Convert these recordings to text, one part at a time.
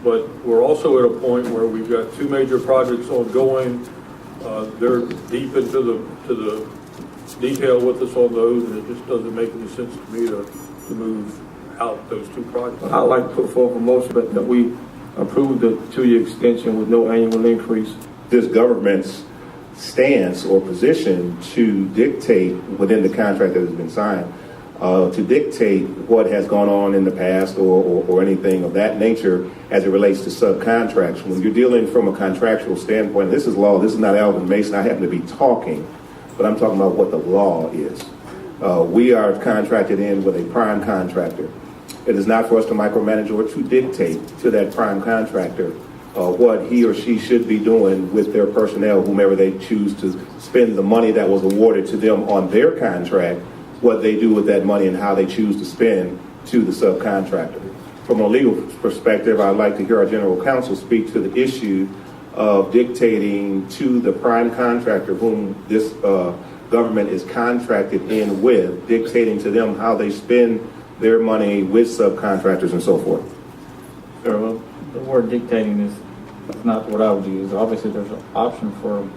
but we're also at a point where we've got two major projects ongoing. They're deep into the detail with us on those, and it just doesn't make any sense to me to move out those two projects. I'd like to put forth a motion that we approve the 2-year extension with no annual increase. This government's stance or position to dictate within the contract that has been signed, to dictate what has gone on in the past or anything of that nature as it relates to subcontracts. When you're dealing from a contractual standpoint, this is law, this is not Alvin Mason, I happen to be talking, but I'm talking about what the law is. We are contracted in with a prime contractor. It is not for us to micromanage or to dictate to that prime contractor what he or she should be doing with their personnel, whomever they choose to spend the money that was awarded to them on their contract, what they do with that money and how they choose to spend to the subcontractor. From a legal perspective, I'd like to hear our general counsel speak to the issue of dictating to the prime contractor whom this government is contracted in with, dictating to them how they spend their money with subcontractors and so forth. Sure, well, the word dictating is not what I would use. Obviously, there's an option for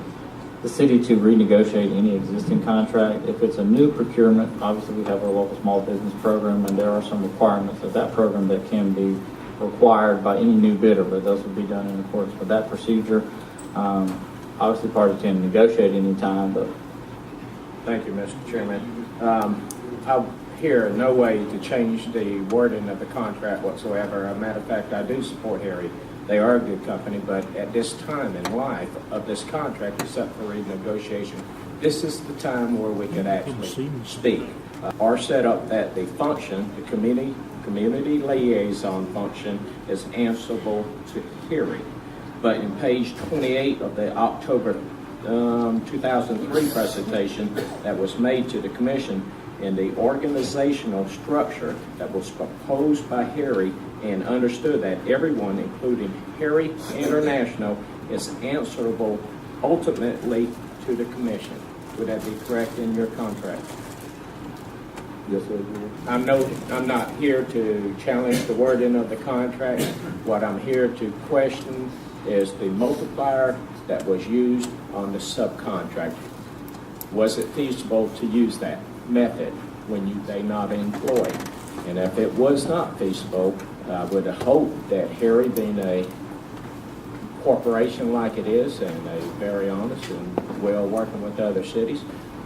the city to renegotiate any existing contract. If it's a new procurement, obviously we have our local small business program, and there are some requirements of that program that can be required by any new bidder, but those would be done in accordance with that procedure. Obviously, parties can negotiate any time, but... Thank you, Mr. Chairman. I'm here in no way to change the wording of the contract whatsoever. As a matter of fact, I do support Heery. They are a good company, but at this time in life of this contract, except for renegotiation, this is the time where we could actually speak. Or set up that the function, the community liaison function, is answerable to Heery. But in page 28 of the October 2003 presentation that was made to the Commission, in the organizational structure that was proposed by Heery and understood that everyone, including Heery International, is answerable ultimately to the Commission. Would that be correct in your contract? Yes, sir. I'm not here to challenge the wording of the contract. What I'm here to question is the multiplier that was used on the subcontract. Was it feasible to use that method when they not employed? And if it was not feasible, I would hope that Heery, being a corporation like it is and a very honest and well working with other cities,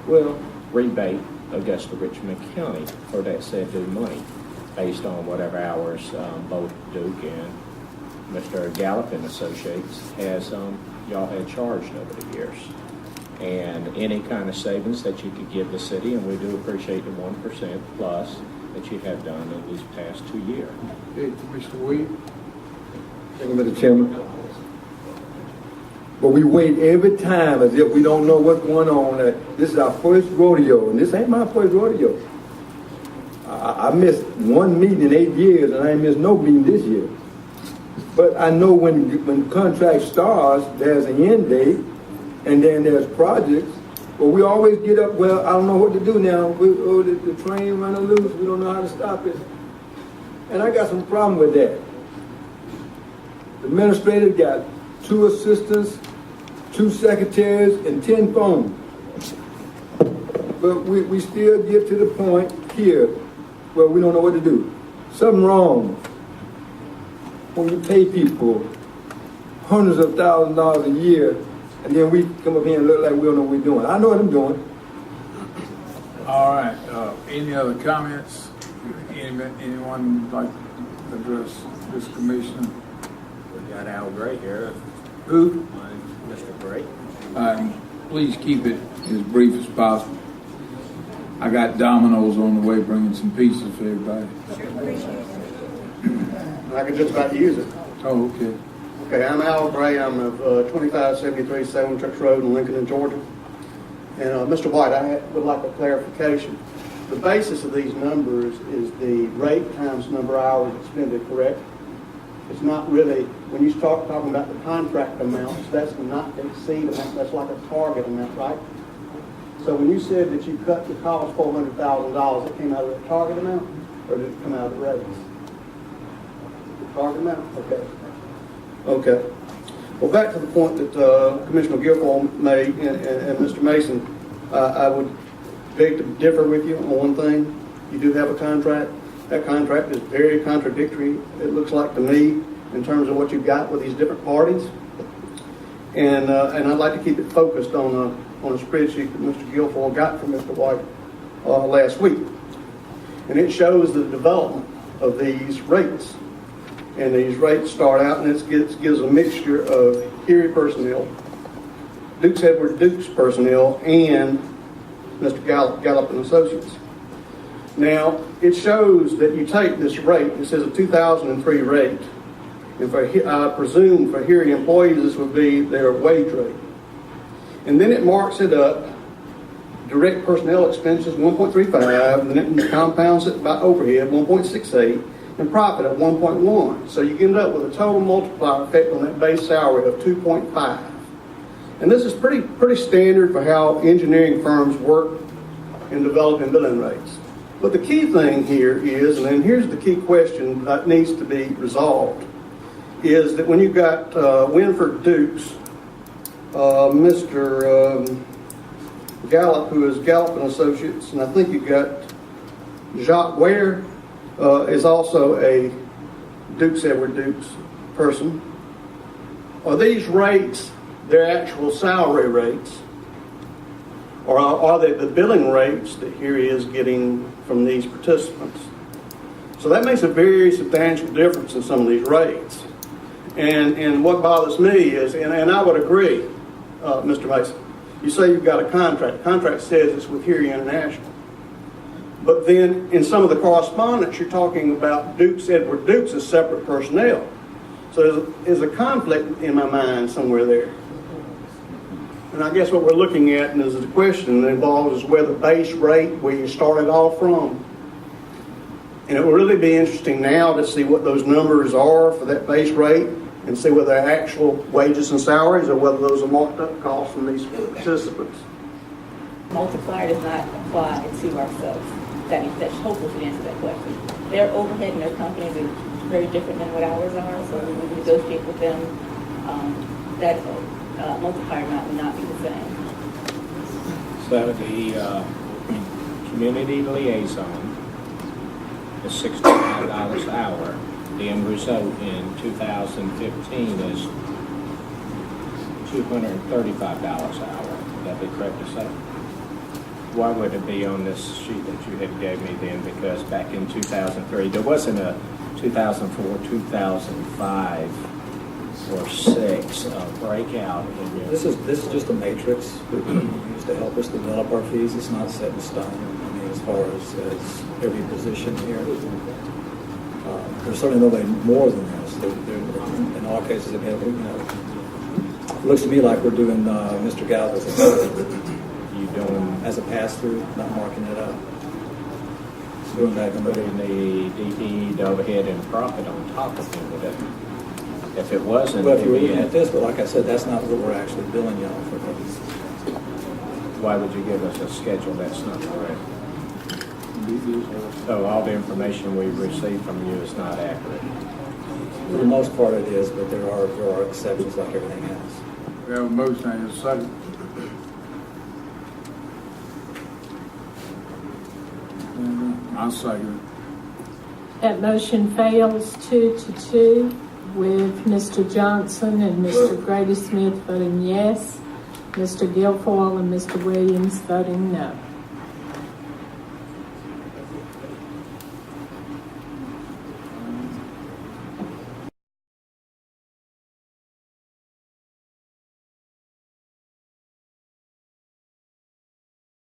will rebate Augusta Richmond County for that said due money based on whatever hours both Duke and Mr. Gallop and Associates has y'all had charged over the years. And any kind of savings that you could give the city, and we do appreciate the 1% plus that you have done in these past 2 years. Hey, Mr. Williams. Thank you, Mr. Chairman. But we wait every time as if we don't know what's going on. This is our first rodeo, and this ain't my first rodeo. I missed one meeting in 8 years, and I ain't missed no meeting this year. But I know when contract starts, there's an end date, and then there's projects. But we always get up, well, I don't know what to do now. The train running loose, we don't know how to stop it. And I got some problem with that. The administrator got 2 assistants, 2 secretaries, and 10 phones. But we still get to the point here where we don't know what to do. Something wrong when you pay people hundreds of thousands of dollars a year, and then we come up here and look like we don't know what we're doing. I know what I'm doing. All right, any other comments? Anyone like to address this commission? We got Al Gray here. Who? Mr. Gray. Please keep it as brief as possible. I got Domino's on the way bringing some pizzas for everybody. I can just about use it. Oh, okay. Okay, I'm Al Gray. I'm of 2573 Salem Church Road in Lincoln, Georgia. And Mr. White, I would like a clarification. The basis of these numbers is the rate times number of hours expended, correct? It's not really, when you start talking about the contract amounts, that's the not to exceed amount, that's like a target amount, right? So when you said that you cut the cost $400,000, it came out of the target amount, or did it come out of the rates? The target amount? Okay. Okay. Well, back to the point that Commissioner Guilfoyle made and Mr. Mason, I would beg to differ with you on one thing. You do have a contract. That contract is very contradictory, it looks like to me, in terms of what you've got with these different parties. And I'd like to keep it focused on a spreadsheet that Mr. Guilfoyle got from Mr. White last week. And it shows the development of these rates. And these rates start out, and it gives a mixture of Heery personnel, Dukes Edward Dukes personnel, and Mr. Gallop and Associates. Now, it shows that you take this rate, it says a 2003 rate, and for, I presume for Heery employees, this would be their wage rate. And then it marks it up, direct personnel expenses 1.35, and then it compounds it by overhead 1.68, and profit at 1.1. So you end up with a total multiplier effect on that base salary of 2.5. And this is pretty standard for how engineering firms work in developing billing rates. But the key thing here is, and then here's the key question that needs to be resolved, is that when you've got Winford Dukes, Mr. Gallop, who is Gallop and Associates, and I think you've got Jacques Ware, is also a Dukes Edward Dukes person. Are these rates their actual salary rates? Or are they the billing rates that Heery is getting from these participants? So that makes a very substantial difference in some of these rates. And what bothers me is, and I would agree, Mr. Mason, you say you've got a contract. The contract says it's with Heery International. But then in some of the correspondence, you're talking about Dukes Edward Dukes as separate personnel. So there's a conflict in my mind somewhere there. And I guess what we're looking at, and is the question that involves, is where the base rate, where you started off from. And it will really be interesting now to see what those numbers are for that base rate, and see whether they're actual wages and salaries, or whether those are marked up costs from these participants. Multiplier does not apply to ourselves. That hopefully should answer that question. Their overhead in their companies is very different than what ours are, so when we negotiate with them, that multiplier amount would not be the same. So the community liaison is $65 an hour. The end result in 2015 is $235 an hour. Would that be correct to say? Why would it be on this sheet that you had gave me then? Because back in 2003, there wasn't a 2004, 2005, or 6 breakout in your... This is just a matrix that we use to help us develop our fees. It's not set in stone. I mean, as far as every position here, there's certainly nobody more than this. In all cases, again, it looks to me like we're doing Mr. Galvez as a pass-through, not marking it up. Doing that, putting the DTE, the overhead, and profit on top of him with it. If it wasn't, well, if you were looking at this, but like I said, that's not what we're actually billing y'all for. Why would you give us a schedule that's not correct? So all the information we receive from you is not accurate? For the most part it is, but there are exceptions like everything else. We have a motion and a second. I'll second it. That motion fails 2-2 with Mr. Johnson and Mr. Grady Smith voting yes, Mr. Guilfoyle and Mr. Williams voting no.